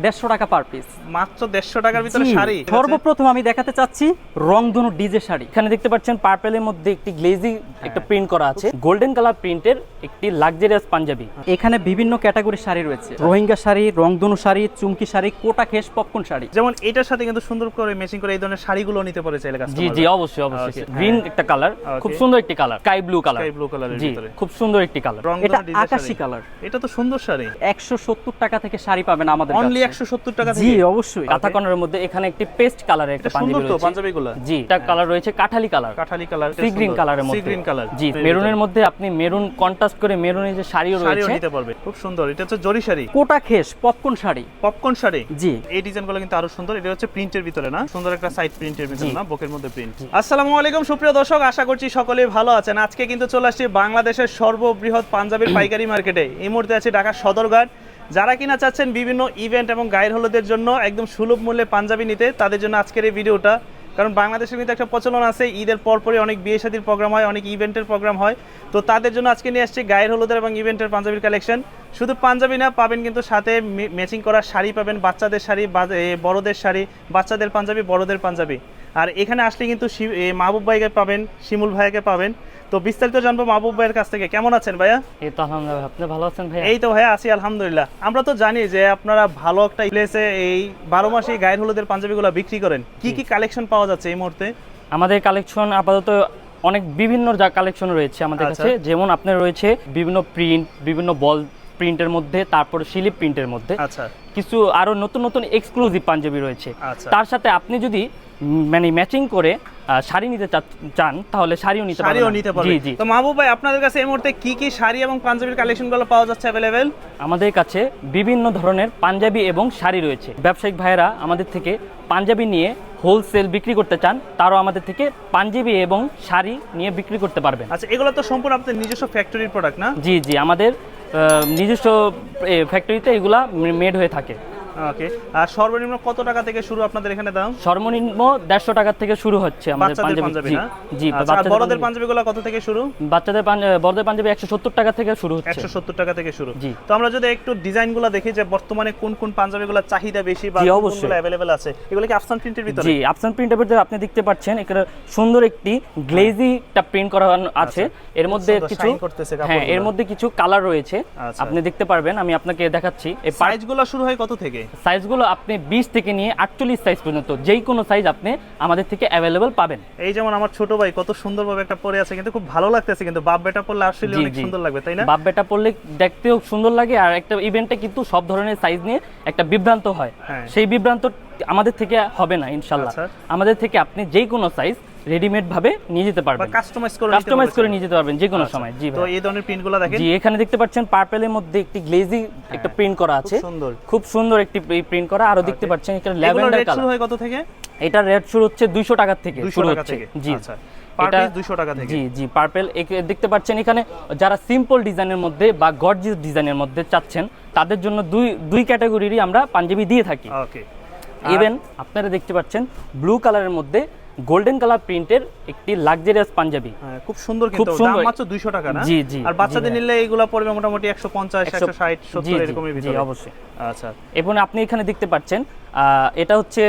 150 টাকা per piece. মাত্র 150 টাকার ভিতরে শাড়ি। সর্বপ্রথম আমি দেখাতে চাচ্ছি রংধনু ডিজে শাড়ি। এখানে দেখতে পাচ্ছেন পার্পেলের মধ্যে একটি গ্লেজি একটা প্রিন্ট করা আছে, গোল্ডেন কালার প্রিন্টের একটি লাক্সারিয়াস পাঞ্জাবি। এখানে বিভিন্ন ক্যাটাগরি শাড়ি রয়েছে, রোহিঙ্গা শাড়ি, রংধনু শাড়ি, চুমকি শাড়ি, কোটা খেস, পপকর্ন শাড়ি। যেমন এটার সাথে কিন্তু সুন্দর করে ম্যাচিং করে এই ধরনের শাড়িগুলো নিতে পারে চাইলে জি কাস্টমার। জি অবশ্যই অবশ্যই। গ্রিন একটা কালার, খুব সুন্দর একটি colour, sky blue colour. Sky blue কালারের জি ভিতরে খুব সুন্দর একটি কালার। এটা আকাশী কালার। এটা তো সুন্দর শাড়ি। 170 টাকা থেকে শাড়ি পাবেন আমাদের কাছে। অনলি 170 টাকা জি থেকে। অবশ্যই। কাঁথা কর্নারের মধ্যে এখানে একটি পেস্ট কালারের একটা পাঞ্জাবি সুন্দর তো রয়েছে। পাঞ্জাবিগুলো। জি, এটা কালার রয়েছে কাঠালি কালার, কাঠালি কালার, সি গ্রিন কালারের মধ্যে। Sea green colour. জি, মেরুনের মধ্যে আপনি মেরুন কন্ট্রাস্ট করে মেরুনের যে শাড়িও শাড়িও রয়েছে নিতে পারবে। খুব সুন্দর। এটা হচ্ছে জরি শাড়ি, কোটা খেস, পপকর্ন শাড়ি। পপকর্ন শাড়ি। জি। এই ডিজাইনগুলো কিন্তু আরো সুন্দর। এটা হচ্ছে প্রিন্টের ভিতরে না, সুন্দর একটা সাইড প্রিন্টের ভিতরে না, বুকের মধ্যে প্রিন্ট। আসসালামু আলাইকুম সুপ্রিয় দর্শক, আশা করছি সকলেই ভালো আছেন। আজকে কিন্তু চলে আসছি বাংলাদেশের সর্ববৃহৎ পাঞ্জাবির পাইকারি মার্কেটে। এই মুহূর্তে আছে ঢাকা সদরঘাট। যারা কিনা চাচ্ছেন বিভিন্ন ইভেন্ট এবং গায়ের হলুদের জন্য একদম সুলভ মূল্যে পাঞ্জাবি নিতে, তাদের জন্য আজকের এই ভিডিওটা। কারণ বাংলাদেশের কিন্তু একটা প্রচলন আছে, ঈদের পরপরই অনেক বিয়ে শাদীর প্রোগ্রাম হয়, অনেক ইভেন্টের প্রোগ্রাম হয়। তো তাদের জন্য আজকে নিয়ে আসছি গায়ের হলুদের এবং ইভেন্টের পাঞ্জাবির কালেকশন। শুধু পাঞ্জাবি না, পাবেন কিন্তু সাথে ম্যাচিং করা শাড়ি পাবেন, বাচ্চাদের শাড়ি, বড়দের শাড়ি, বাচ্চাদের পাঞ্জাবি, বড়দের পাঞ্জাবি। আর এখানে আসলে কিন্তু মাহবুব ভাইকে পাবেন, শিমুল ভাইকে পাবেন। তো বিস্তারিত জানবো মাহবুব ভাইয়ের কাছ থেকে। কেমন আছেন ভাইয়া? এই তো আলহামদুলিল্লাহ, আপনি ভালো আছেন ভাইয়া? এই তো ভাইয়া আছি আলহামদুলিল্লাহ। আমরা তো জানি যে আপনারা ভালো একটা প্লেসে এই 12 মাসে গায়ের হলুদের পাঞ্জাবিগুলো বিক্রি করেন। কি কি কালেকশন পাওয়া যাচ্ছে এই মুহূর্তে? আমাদের কালেকশন আপাতত অনেক বিভিন্ন কালেকশন রয়েছে আমাদের কাছে। যেমন আপনার রয়েছে বিভিন্ন প্রিন্ট, বিভিন্ন বল প্রিন্টের মধ্যে, তারপর স্লিপ প্রিন্টের মধ্যে। আচ্ছা। কিছু আরো নতুন নতুন এক্সক্লুসিভ পাঞ্জাবি রয়েছে। আচ্ছা। তার সাথে আপনি যদি মানে ম্যাচিং করে শাড়ি নিতে চান তাহলে শাড়িও নিতে পারবেন। জি জি। তো মাহবুব ভাই, আপনাদের কাছে এই মুহূর্তে কি কি শাড়ি এবং পাঞ্জাবির কালেকশনগুলো পাওয়া যাচ্ছে अवेलेबल? আমাদের কাছে বিভিন্ন ধরনের পাঞ্জাবি এবং শাড়ি রয়েছে। ব্যবসায়িক ভাইরা আমাদের থেকে পাঞ্জাবি নিয়ে হোলসেল বিক্রি করতে চান, তারাও আমাদের থেকে পাঞ্জাবি এবং শাড়ি নিয়ে বিক্রি করতে পারবেন। আচ্ছা, এগুলো তো সম্পূর্ণ আপনাদের নিজস্ব ফ্যাক্টরির প্রোডাক্ট না? জি জি, আমাদের নিজস্ব ফ্যাক্টরিতে এগুলা মেড হয়ে থাকে। ওকে। আর সর্বনিম্ন কত টাকা থেকে শুরু আপনাদের এখানে দাম? সর্বনিম্ন 150 টাকা থেকে শুরু হচ্ছে আমাদের পাঞ্জাবি। না? জি, বাচ্চাদের বড়দের পাঞ্জাবিগুলো কত থেকে শুরু? বড়দের পাঞ্জাবি 170 টাকা থেকে শুরু হচ্ছে। 170 টাকা থেকে শুরু। জি। তো আমরা যদি একটু ডিজাইনগুলো দেখি যে বর্তমানে কোন কোন পাঞ্জাবিগুলোর চাহিদা বেশি বা কোনগুলো अवेलेबल আছে, এগুলো কি আফসান প্রিন্টের ভিতরে? জি, আফসান প্রিন্টের ভিতরে আপনি দেখতে পাচ্ছেন এখানে সুন্দর একটি গ্লেজি একটা প্রিন্ট করা আছে। এর মধ্যে কিছু, হ্যাঁ, এর মধ্যে কিছু কালার রয়েছে, আপনি দেখতে পারবেন। আমি আপনাকে দেখাচ্ছি। এই সাইজগুলো শুরু হয় কত থেকে? সাইজগুলো আপনি 20 থেকে নিয়ে 48 সাইজ পর্যন্ত যেই কোনো সাইজ আপনি আমাদের থেকে अवेलेबल পাবেন। এই যেমন আমার ছোট ভাই কত সুন্দরভাবে একটা পরে আছে, কিন্তু খুব ভালো লাগতেছে। কিন্তু বাপ বেটা পরলে আসলে অনেক সুন্দর লাগবে, তাই না? বাপ বেটা পরলে দেখতেও সুন্দর লাগে। আর একটা ইভেন্টে কিন্তু সব ধরনের সাইজ নিয়ে একটা বিভ্রান্ত হয়, সেই বিভ্রান্ত আমাদের থেকে হবে না ইনশাআল্লাহ। আমাদের থেকে আপনি যেই কোনো সাইজ রেডিমেড ভাবে নিয়ে যেতে পারবেন, কাস্টমাইজ করে নিয়ে যেতে পারবেন যে কোনো সময়। জি তো এই ধরনের প্রিন্টগুলো দেখেন। জি, এখানে দেখতে পাচ্ছেন পার্পেলের মধ্যে একটি গ্লেজি একটা প্রিন্ট করা আছে, খুব সুন্দর একটি প্রিন্ট করা। আরো দেখতে পাচ্ছেন এখানে ল্যাভেন্ডার কালার। শুরু হয় কত থেকে? এটা রেট শুরু হচ্ছে 200 টাকা থেকে শুরু হচ্ছে। জি আচ্ছা, এটা 200 টাকা থেকে। জি জি, পার্পেল দেখতে পাচ্ছেন এখানে। যারা সিম্পল ডিজাইনের মধ্যে বা গর্জিয়াস ডিজাইনের মধ্যে চাচ্ছেন, তাদের জন্য দুই ক্যাটাগরিরই আমরা পাঞ্জাবি দিয়ে থাকি। ওকে। ইভেন আপনারা দেখতে পাচ্ছেন ব্লু কালারের মধ্যে গোল্ডেন কালার প্রিন্টের একটি লাক্সারিয়াস পাঞ্জাবি। খুব সুন্দর, কিন্তু দাম মাত্র 200 টাকা না? জি জি। আর বাচ্চাদের নিলে এগুলো পড়বে মোটামুটি 150, 160, 70 এরকমের ভিতরে। জি অবশ্যই। আচ্ছা। এবং আপনি এখানে দেখতে পাচ্ছেন এটা হচ্ছে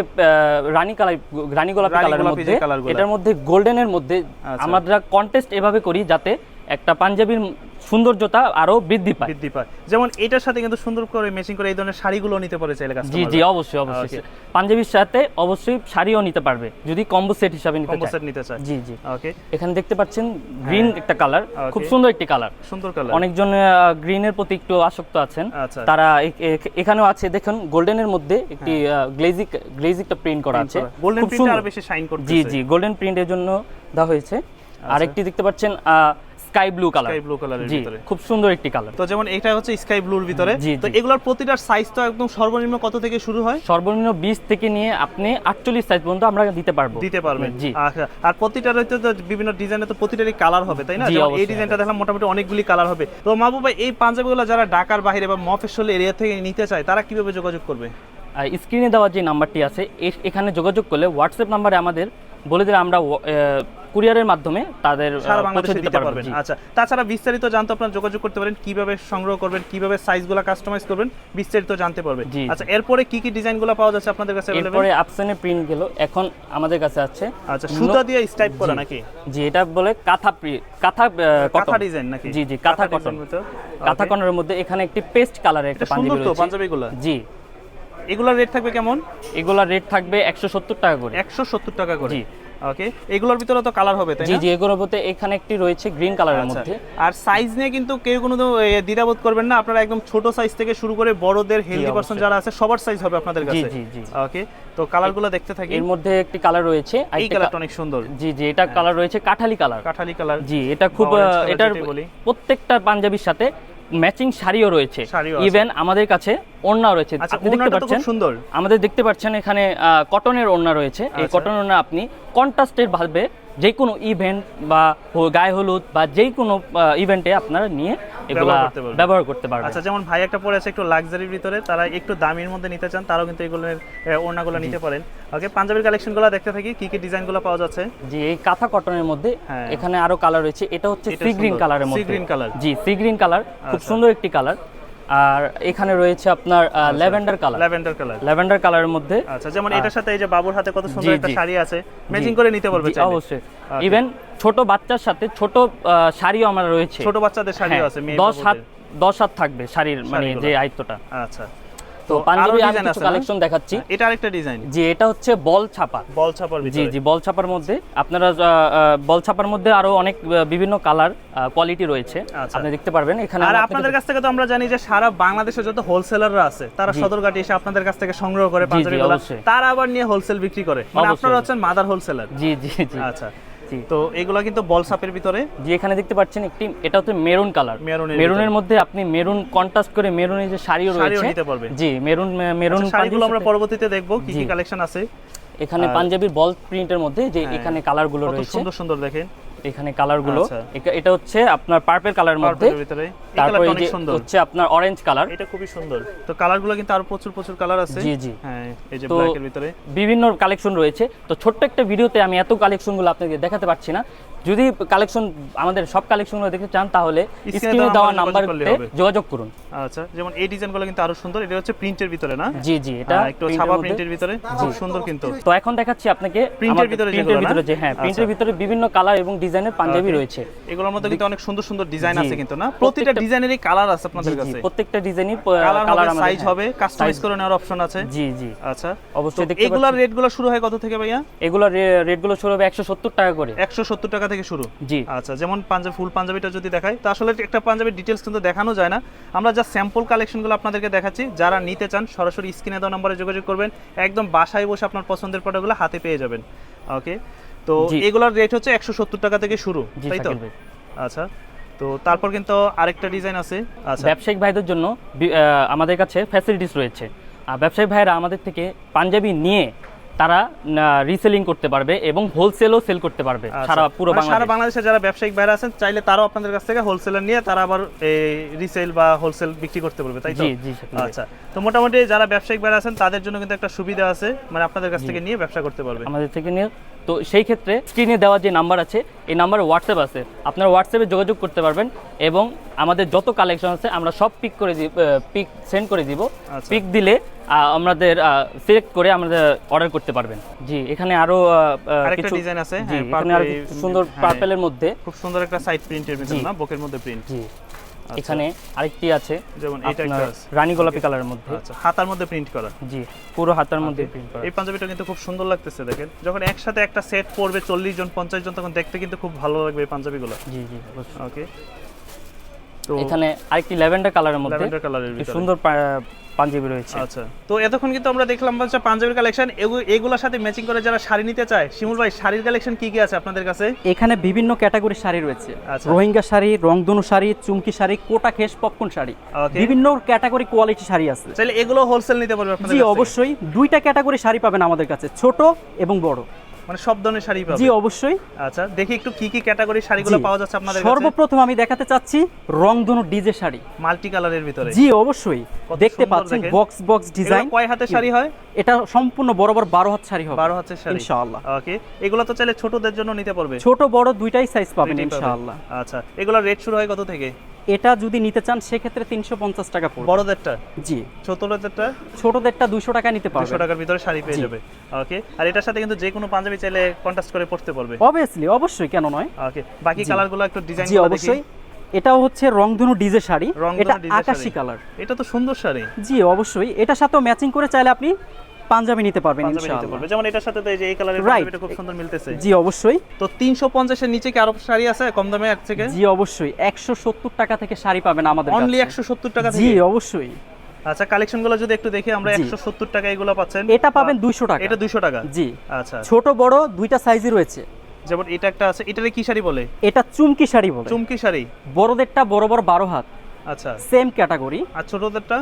রানী গোলাপি কালারের মধ্যে। এটার মধ্যে গোল্ডেনের মধ্যে আমরা কন্টেস্ট এভাবে করি যাতে একটা পাঞ্জাবির সৌন্দর্যতা আরো বৃদ্ধি পায়। যেমন এটার সাথে কিন্তু সুন্দর করে ম্যাচিং করে এই ধরনের শাড়িগুলো নিতে পারে চাইলে কাস্টমার। জি জি অবশ্যই অবশ্যই। পাঞ্জাবির সাথে অবশ্যই শাড়িও নিতে পারবে যদি কম্বো সেট হিসেবে নিতে চায়। জি জি। ওকে। এখানে দেখতে পাচ্ছেন গ্রিন একটা কালার, খুব সুন্দর একটি কালার। সুন্দর কালার। অনেকজন গ্রিনের প্রতি একটু আসক্ত আছেন, তারা এখানেও আছে। দেখুন গোল্ডেনের মধ্যে একটি গ্লেজি একটা প্রিন্ট করা আছে, গোল্ডেন প্রিন্ট আরো বেশি শাইন করতেছে। জি জি, গোল্ডেন প্রিন্টের জন্য দেওয়া হয়েছে। আরেকটি দেখতে পাচ্ছেন স্কাই ব্লু কালারের ভিতরে, খুব সুন্দর একটি কালার। তো যেমন এটা হচ্ছে স্কাই ব্লুর ভিতরে। তো এগুলোর প্রতিটার সাইজ তো একদম সর্বনিম্ন কত থেকে শুরু হয়? সর্বনিম্ন 20 থেকে নিয়ে আপনি 48 সাইজ পর্যন্ত আমরা দিতে পারবেন। জি। আচ্ছা। আর প্রতিটার হয়তো বিভিন্ন ডিজাইনে তো প্রতিটারই কালার হবে, তাই না? যেমন এই ডিজাইনটা দেখলাম মোটামুটি অনেকগুলি কালার হবে। তো মাহবুব ভাই, এই পাঞ্জাবিগুলো যারা ঢাকার বাইরে বা মফস্বল এরিয়া থেকে নিতে চায়, তারা কিভাবে যোগাযোগ করবে? স্ক্রিনে দেওয়া যে নাম্বারটি আছে, এখানে যোগাযোগ করলে হোয়াটসঅ্যাপ নাম্বারে আমাদের বলে দিলে আমরা কুরিয়ারের মাধ্যমে তাদের সারা পৌঁছে বাংলাদেশে দিতে দিতে পারবো পারবেন। জি। আচ্ছা, তাছাড়া বিস্তারিত জানতে আপনারা যোগাযোগ করতে পারেন, কিভাবে সংগ্রহ করবেন, কিভাবে সাইজগুলো কাস্টমাইজ করবেন, বিস্তারিত জানতে পারবেন। জি। আচ্ছা, এরপরে কি কি ডিজাইনগুলো পাওয়া যাচ্ছে আপনাদের কাছে अवेलेबल? এরপরে আফসানের প্রিন্ট গেল, এখন আমাদের কাছে আছে আচ্ছা, সুতা দিয়ে স্টাইপ করা জি। নাকি? জি, এটা বলে কাঁথা কাঁথা কাঁথা কটন ডিজাইন নাকি? জি জি, কাঁথা কটন। ডিজাইন মতো। কাঁথা কটনের মধ্যে এখানে একটি পেস্ট কালারের একটা এটা সুন্দর পাঞ্জাবি তো রয়েছে। পাঞ্জাবিগুলো। জি, এগুলোর রেট থাকবে কেমন? এগুলার রেট থাকবে 170 টাকা করে। 170 টাকা করে। জি। ওকে, এগুলোর ভিতরে তো কালার হবে তাই জি না? জি, এগুলোর মধ্যে এখানে একটি রয়েছে গ্রিন কালারের আচ্ছা। মধ্যে। আর সাইজ নিয়ে কিন্তু কেউ কোনো দ্বিধাবোধ করবেন না, আপনারা একদম ছোট সাইজ থেকে শুরু করে বড়দের হেলদি পারসন অবশ্যই। যারা আছে সবার সাইজ হবে আপনাদের জি কাছে। জি জি। ওকে, তো কালারগুলো দেখতে থাকি। এর মধ্যে একটি কালার রয়েছে, এই আরেকটা কালারটা অনেক সুন্দর, জি জি, এটা কালার রয়েছে কাঠালি কালার। কাঠালি কালার। জি, এটা খুব বা orange color এটার যেটাই বলি। প্রত্যেকটা পাঞ্জাবির সাথে ম্যাচিং শাড়িও রয়েছে, শাড়িও আছে। ইভেন আমাদের কাছে ওড়নাও রয়েছে। আচ্ছা, আপনি দেখতে ওড়নাটা তো পাচ্ছেন, খুব সুন্দর। আমাদের দেখতে পাচ্ছেন এখানে কটনের ওড়না রয়েছে। এই আচ্ছা। কটন ওড়না আপনি কন্ট্রাস্টের ভাবে যে কোনো ইভেন্ট বা গায়ে হলুদ বা যেই কোনো ইভেন্টে আপনারা নিয়ে এগুলা করতে পারবেন। ব্যবহার করতে পারবেন। আচ্ছা, যেমন ভাই একটা পরে আছে একটু লাক্সারির ভিতরে, তারা একটু দামির মধ্যে নিতে চান, তারাও কিন্তু এগুলোর ওড়নাগুলো নিতে পারেন। ওকে, পাঞ্জাবির কালেকশনগুলো দেখতে থাকি, কি কি ডিজাইনগুলো পাওয়া যাচ্ছে। জি, এই কাঁথা কটনের মধ্যে হ্যাঁ। এখানে আরো কালার রয়েছে। এটা হচ্ছে এটা সি গ্রিন সুন্দর। কালারের সি মধ্যে। Green colour. জি, সি গ্রিন কালার খুব আচ্ছা। সুন্দর একটি কালার। আর এখানে রয়েছে আপনার lavender colour. Lavender colour. Lavender কালারের মধ্যে আচ্ছা, যেমন এটার সাথে এই যে বাবুর হাতে কত সুন্দর জি, একটা জি। শাড়ি আছে, ম্যাচিং করে নিতে পারবে জি, চাইলে। অবশ্যই। Okay. ইভেন ছোট বাচ্চার সাথে ছোট শাড়িও আমার রয়েছে। ছোট বাচ্চাদের শাড়িও হ্যাঁ, আছে, মেয়ে 10 হাত থাকবে শাড়ির, মানে শাড়িগুলো। যে আয়তটা। আচ্ছা, তো আরো পাঞ্জাবি আমি ডিজাইন কিছু আছে না? কালেকশন দেখাচ্ছি। এটা আরেকটা ডিজাইন, জি, এটা হচ্ছে বল ছাপা। বল ছাপার জি ভিতরে। জি, বল ছাপার মধ্যে আপনারা বল ছাপার মধ্যে আরো অনেক বিভিন্ন কালার কোয়ালিটি রয়েছে, আচ্ছা। আপনি দেখতে পারবেন এখানে। আর আমি আপনাদের কাছ থেকে তো আমরা জানি যে সারা বাংলাদেশে যত হোলসেলাররা আছে তারা জি। সদরঘাটে এসে আপনাদের কাছ থেকে সংগ্রহ করে জি, পাঞ্জাবিগুলো, অবশ্যই। তারা আবার নিয়ে হোলসেল বিক্রি করে, মানে অবশ্যই। আপনারা হচ্ছেন মাদার হোলসেলার। জি জি জি আচ্ছা, জি। তো এগুলো কিন্তু বল ছাপের ভিতরে। জি, এখানে দেখতে পাচ্ছেন একটি, এটা হচ্ছে মেরুন কালার। মেরুনের মেরুনের মধ্যে আপনি মেরুন কন্ট্রাস্ট করে মেরুনের যে শাড়িও শাড়িও রয়েছে নিতে পারবেন। জি, মেরুন আচ্ছা, শাড়িগুলো আমরা পাঞ্জাবির পরবর্তীতে দেখবো কি কি জি। কালেকশন আছে। এখানে পাঞ্জাবির বল প্রিন্টের মধ্যে যে হ্যাঁ, এখানে কালারগুলো কত রয়েছে, সুন্দর সুন্দর দেখেন এখানে কালারগুলো। আচ্ছা। এটা হচ্ছে আপনার পার্পল কালারের মধ্যে, পার্পলের ভিতরে। এই তারপরে কালারটা এই অনেক যে সুন্দর, হচ্ছে আপনার অরেঞ্জ কালার। এটা খুবই সুন্দর। তো কালারগুলো কিন্তু আরো প্রচুর প্রচুর কালার আছে। জি, জি। হ্যাঁ, এই যে তো ব্ল্যাকের ভিতরে। বিভিন্ন কালেকশন রয়েছে। তো ছোট্ট একটা ভিডিওতে আমি এত কালেকশনগুলো আপনাকে দেখাতে পারছি না। যদি কালেকশন, আমাদের সব কালেকশনগুলো দেখতে চান তাহলে স্ক্রিনে দেওয়া নাম্বারে যোগাযোগ করুন। আচ্ছা, যেমন এই ডিজাইনগুলো কিন্তু আরো সুন্দর, এটা হচ্ছে প্রিন্টের ভিতরে না? জি জি, এটা একটু ছাপা প্রিন্টের ভিতরে, খুব সুন্দর কিন্তু। তো এখন দেখাচ্ছি আপনাকে প্রিন্টের ভিতরে যেগুলো না? ভিতরে যে, হ্যাঁ, প্রিন্টের আচ্ছা। ভিতরে বিভিন্ন কালার এবং ডিজাইনের পাঞ্জাবি Okay. রয়েছে। এগুলোর মধ্যে কিন্তু অনেক সুন্দর সুন্দর ডিজাইন জি। আছে কিন্তু না? প্রতিটা প্রত্যেকটা- ডিজাইনেরই কালার আছে আপনাদের জি, জি, কাছে। প্রত্যেকটা ডিজাইনই কালার কালার হবে, সাইজ হবে, কাস্টমাইজ size- করে নেওয়ার অপশন আছে। জি জি, আচ্ছা, অবশ্যই তো দেখতে এগুলার পাচ্ছেন। রেটগুলো শুরু হয় কত থেকে ভাইয়া? এগুলোর রেটগুলো শুরু হবে 170 টাকা করে। 170 টাকা থেকে শুরু। জি। আচ্ছা, যেমন পাঞ্জাবি, ফুল পাঞ্জাবিটা যদি দেখাই, তো আসলে একটা পাঞ্জাবির ডিটেলস কিন্তু দেখানো যায় না, আমরা যা স্যাম্পল কালেকশনগুলো আপনাদেরকে দেখাচ্ছি। যারা নিতে চান সরাসরি স্ক্রিনে দেওয়া নম্বরে যোগাযোগ করবেন, একদম বাসায় বসে আপনার পছন্দের প্রোডাক্টগুলো হাতে পেয়ে যাবেন। ওকে, তো জি। এগুলোর রেট হচ্ছে 170 টাকা থেকে শুরু, জি, তাই তো? শাকিল ভাই। আচ্ছা, তো তারপর কিন্তু আরেকটা ডিজাইন আছে। আচ্ছা, ব্যবসায়িক ভাইদের জন্য আমাদের কাছে ফ্যাসিলিটিস রয়েছে। আর ব্যবসায়িক ভাইরা আমাদের থেকে পাঞ্জাবি নিয়ে তারা রিসেলিং করতে পারবে এবং হোলসেলও সেল করতে পারবে আচ্ছা, সারা পুরো মানে সারা বাংলাদেশে। বাংলাদেশে যারা ব্যবসায়িক বাইরে আছেন চাইলে তারাও আপনাদের কাছ থেকে হোলসেলার নিয়ে তারা আবার রিসেল বা হোলসেল বিক্রি করতে পারবে, তাই তো? জি জি, শাকিল ভাই। আচ্ছা, তো মোটামুটি যারা ব্যবসায়িক বাইরে আছেন তাদের জন্য কিন্তু একটা সুবিধা আছে, মানে আপনাদের কাছ থেকে নিয়ে ব্যবসা করতে পারবে। আমাদের থেকে নিয়ে, তো সেই ক্ষেত্রে স্ক্রিনে দেওয়া যে নাম্বার আছে, এই নাম্বারে হোয়াটসঅ্যাপ আছে, আপনারা হোয়াটসঅ্যাপে যোগাযোগ করতে পারবেন এবং আমাদের যত কালেকশন আছে আমরা সব পিক সেন্ড করে দিব। আচ্ছা। পিক দিলে আমাদের সিলেক্ট করে আমাদের অর্ডার করতে পারবেন। জি, এখানে আরো আরেকটা কিছু ডিজাইন আছে। জি, হ্যাঁ, এখানে আরো কিছু সুন্দর হ্যাঁ, পার্পলের মধ্যে। খুব সুন্দর একটা সাইড প্রিন্টের ভিতর জি। না, বুকের মধ্যে প্রিন্ট। জি, এখানে আরেকটি আছে যেমন এটা আপনার একটা আছে। রানী গোলাপি কালারের মধ্যে। আচ্ছা, হাতার মধ্যে প্রিন্ট করা। জি, পুরো হাতার মধ্যে প্রিন্ট করা। এই পাঞ্জাবিটা কিন্তু খুব সুন্দর লাগতেছে, দেখেন যখন একসাথে একটা সেট পড়বে 40 জন 50 জন, তখন দেখতে কিন্তু খুব ভালো লাগবে এই পাঞ্জাবিগুলো। জি জি, অবশ্যই। ওকে, তো এখানে আরেকটি ল্যাভেন্ডার কালারের মধ্যে ল্যাভেন্ডার কালারের একটি ভিতরে সুন্দর পাঞ্জাবি রয়েছে। আচ্ছা, তো এতক্ষণ কিন্তু আমরা দেখলাম হচ্ছে পাঞ্জাবির কালেকশন, এগুলোর সাথে ম্যাচিং করে যারা শাড়ি নিতে চায়, শিমুল ভাই শাড়ির কালেকশন কি কি আছে আপনাদের কাছে? এখানে বিভিন্ন ক্যাটাগরির শাড়ি রয়েছে। আচ্ছা। রোহিঙ্গা শাড়ি, রংধনু শাড়ি, চুমকি শাড়ি, কোটা খেস, পপকর্ন শাড়ি, Okay. বিভিন্ন ক্যাটাগরি কোয়ালিটি শাড়ি আছে। চাইলে এগুলো হোলসেল নিতে পারবে আপনাদের জি কাছ থেকে? অবশ্যই, দুইটা ক্যাটাগরি শাড়ি পাবেন আমাদের কাছে, ছোট এবং বড়। মানে সব ধরনের শাড়ি পাবে? জি অবশ্যই। আচ্ছা, দেখি একটু কি কি ক্যাটাগরি শাড়িগুলো জি। পাওয়া যাচ্ছে আপনাদের কাছে। সর্বপ্রথম আমি দেখাতে চাচ্ছি রংধনু ডিজে শাড়ি, মাল্টি কালারের ভিতরে। জি অবশ্যই। কত দেখতে সুন্দর পাচ্ছেন দেখেন। Box box design. এগুলো কয় হাতের শাড়ি হয়? এটা সম্পূর্ণ বরাবর 12 হাত শাড়ি হবে। 12 হাতের শাড়ি ইনশাআল্লাহ। ওকে, এগুলো তো চাইলে ছোটদের জন্য নিতে পারবে? ছোট বড় দুইটাই সাইজ পাবেন দুইটাই পাবে। ইনশাআল্লাহ। আচ্ছা, এগুলো রেট শুরু হয় কত থেকে? এটা যদি নিতে চান সেক্ষেত্রে 350 টাকা পড়বে। বড়দেরটা? জি। ছোটদেরটা? ছোটদেরটা 200 টাকা নিতে 200 পারবেন। টাকার ভিতরে শাড়ি পেয়ে জি। যাবে। ওকে, আর এটার সাথে কিন্তু যে কোনো পাঞ্জাবি চাইলে কন্ট্রাস্ট করে পরতে পারবে। অবভিয়াসলি, অবশ্যই, কেন নয়। ওকে, বাকি জি। কালারগুলো একটু ডিজাইন জি অবশ্যই। এটাও হচ্ছে রংধনু ডিজে শাড়ি, রংধনু এটা ডিজে আকাশী শাড়ি। কালার। এটা তো সুন্দর শাড়ি। জি অবশ্যই, এটার সাথেও ম্যাচিং করে চাইলে আপনি পাঞ্জাবি নিতে পারবেন পাঞ্জাবি নিতে ইনশাআল্লাহ। পারবে, যেমন এটার সাথে তো এই যে এই কালারের Right. পাঞ্জাবিটা খুব সুন্দর মিলতেছে। জি অবশ্যই। তো 350 এর নিচে কি আরো শাড়ি আছে কম দামে এর থেকে? জি অবশ্যই, 170 টাকা থেকে শাড়ি পাবেন আমাদের কাছে। অনলি 170 টাকা জি থেকে? অবশ্যই। আচ্ছা, কালেকশনগুলো যদি একটু দেখি আমরা। জি। 170 টাকা এগুলো পাচ্ছেন। এটা পাবেন 200 টাকা। এটা 200 টাকা? জি। আচ্ছা, ছোট বড় দুইটা সাইজই রয়েছে। যেমন এটা একটা আছে, এটারে কি শাড়ি বলে? এটা চুমকি শাড়ি বলে। চুমকি শাড়ি। বড়দেরটা বড় 12 হাত, আচ্ছা, সেম ক্যাটাগরি। আর ছোটদেরটা?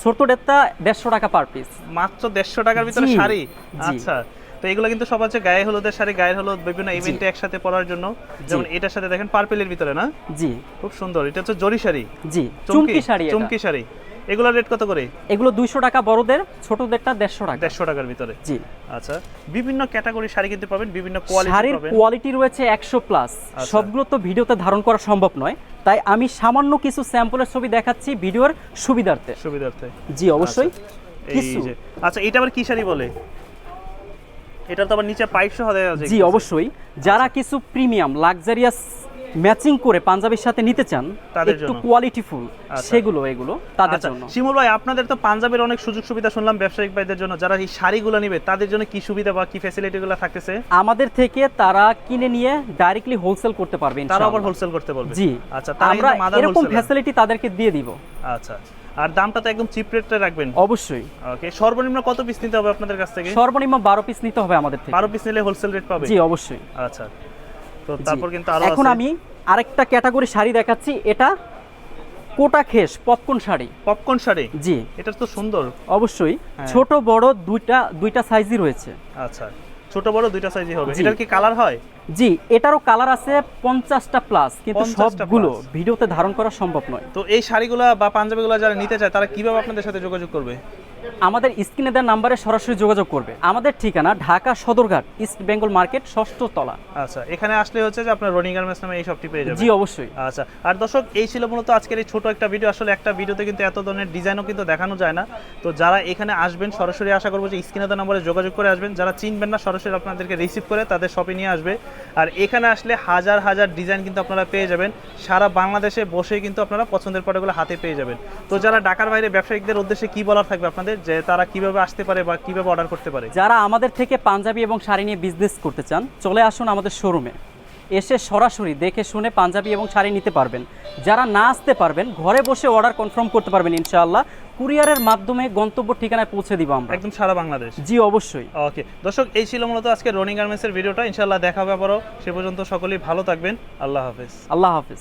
ছোটদেরটা 150 টাকা পার পিস। মাত্র 150 টাকার ভিতরে জি, শাড়ি? জি। আচ্ছা, তো এগুলো কিন্তু সব হচ্ছে গায়ে হলুদের শাড়ি, গায়ে হলুদ বিভিন্ন ইভেন্টে একসাথে পরার জন্য। যেমন এটার সাথে দেখেন পার্পেলের ভিতরে না, জি খুব সুন্দর। এটা হচ্ছে জরি শাড়ি। জি, চুমকি শাড়ি এটা। চুমকি শাড়ি। এগুলোর রেট কত করে? এগুলো 200 টাকা বড়দের, ছোটদেরটা 150 টাকা। 150 টাকার ভিতরে। জি। আচ্ছা, বিভিন্ন ক্যাটাগরির শাড়ি কিনতে পাবেন, বিভিন্ন কোয়ালিটি শাড়ির পাবেন। কোয়ালিটি রয়েছে 100 প্লাস। আচ্ছা। সবগুলো তো ভিডিওতে ধারণ করা সম্ভব নয়, তাই আমি সামান্য কিছু স্যাম্পলের ছবি দেখাচ্ছি ভিডিওর সুবিধার্থে। সুবিধার্থে। জি অবশ্যই। এই কিছু যে, আচ্ছা, এটা আবার কি শাড়ি বলে? এটা তো আবার নিচে পাইপ সহ দেওয়া আছে। জি অবশ্যই, যারা কিছু প্রিমিয়াম লাক্সারিয়াস ম্যাচিং করে পাঞ্জাবির সাথে নিতে চান, তাদের একটু জন্য। কোয়ালিটিফুল, আচ্ছা। এগুলো তাদের আচ্ছা, জন্য। শিমুল ভাই, আপনাদের তো পাঞ্জাবের অনেক সুযোগ সুবিধা শুনলাম ব্যবসায়িক ভাইদের জন্য, যারা এই শাড়িগুলো নেবে তাদের জন্য কি সুবিধা বা কি ফ্যাসিলিটিগুলো থাকতেছে? আমাদের থেকে তারা কিনে নিয়ে ডাইরেক্টলি হোলসেল করতে পারবে তারা ইনশাআল্লাহ। আবার হোলসেল করতে পারবে? জি। আচ্ছা, তারা আমরা কিন্তু মাদার এরকম হোলসেলার। ফ্যাসিলিটি তাদেরকে দিয়ে দিব। আচ্ছা, আর দামটা তো একদম চিপ রেটে রাখবেন? অবশ্যই। ওকে, সর্বনিম্ন কত পিস নিতে হবে আপনাদের কাছ থেকে? সর্বনিম্ন 12 পিস নিতে হবে আমাদের থেকে। 12 পিস নিলে হোলসেল রেট পাবে? জি অবশ্যই। আচ্ছা, তো জি। তারপর কিন্তু আরো এখন আছে। আমি আরেকটা ক্যাটাগরি শাড়ি দেখাচ্ছি, এটা কোটা খেস পপকর্ন শাড়ি। পপকর্ন শাড়ি? জি এটা তো সুন্দর। অবশ্যই। হ্যাঁ। ছোট বড় দুইটা সাইজই রয়েছে। আচ্ছা, ছোট বড় দুইটা সাইজই হবে। জি। এটার কি কালার হয়? জি, এটারও কালার আছে 50টা প্লাস, কিন্তু 50টা সবগুলো plus। ভিডিওতে ধারণ করা সম্ভব নয়। তো এই শাড়িগুলো বা পাঞ্জাবিগুলো যারা নিতে চায় তারা কিভাবে আপনাদের সাথে যোগাযোগ করবে? আমাদের স্ক্রিনে দেওয়া নাম্বারে সরাসরি যোগাযোগ করবে। আমাদের ঠিকানা ঢাকা সদরঘাট, ইস্ট বেঙ্গল মার্কেট, 6ষ্ঠ তলা। আচ্ছা, এখানে আসলে হচ্ছে যে আপনার রনি গার্মেন্টস নামে এই শপটি পেয়ে যাবেন। জি অবশ্যই। আচ্ছা, আর দর্শক, এই ছিল মূলত আজকের এই ছোট একটা ভিডিও। আসলে একটা ভিডিওতে কিন্তু এত ধরনের ডিজাইনও কিন্তু দেখানো যায় না। তো যারা এখানে আসবেন সরাসরি আশা করবো যে স্ক্রিনে দেওয়া নম্বরে যোগাযোগ করে আসবেন। যারা চিনবেন না সরাসরি আপনাদেরকে রিসিভ করে তাদের শপে নিয়ে আসবে। আর এখানে আসলে হাজার হাজার ডিজাইন কিন্তু আপনারা পেয়ে যাবেন। সারা বাংলাদেশে বসে কিন্তু আপনারা পছন্দের প্রোডাক্টগুলো হাতে পেয়ে যাবেন। তো যারা ঢাকার বাইরে ব্যবসায়িকদের উদ্দেশ্যে কি বলার থাকবে আপনাদের, যে তারা কিভাবে আসতে পারে বা কিভাবে অর্ডার করতে পারে? যারা আমাদের থেকে পাঞ্জাবি এবং শাড়ি নিয়ে বিজনেস করতে চান, চলে আসুন আমাদের শোরুমে, এসে সরাসরি দেখে শুনে পাঞ্জাবি এবং শাড়ি নিতে পারবেন। যারা না আসতে পারবেন, ঘরে বসে অর্ডার কনফার্ম করতে পারবেন ইনশাআল্লাহ। কুরিয়ারের মাধ্যমে গন্তব্য ঠিকানায় পৌঁছে দিব আমরা, একদম সারা বাংলাদেশ? জি অবশ্যই। ওকে দর্শক, এই ছিল মূলত আজকে রনি গার্মেন্টসের ভিডিওটা। ইনশাআল্লাহ দেখা হবে আবারও। সে পর্যন্ত সকলেই ভালো থাকবেন। আল্লাহ হাফেজ। আল্লাহ হাফেজ।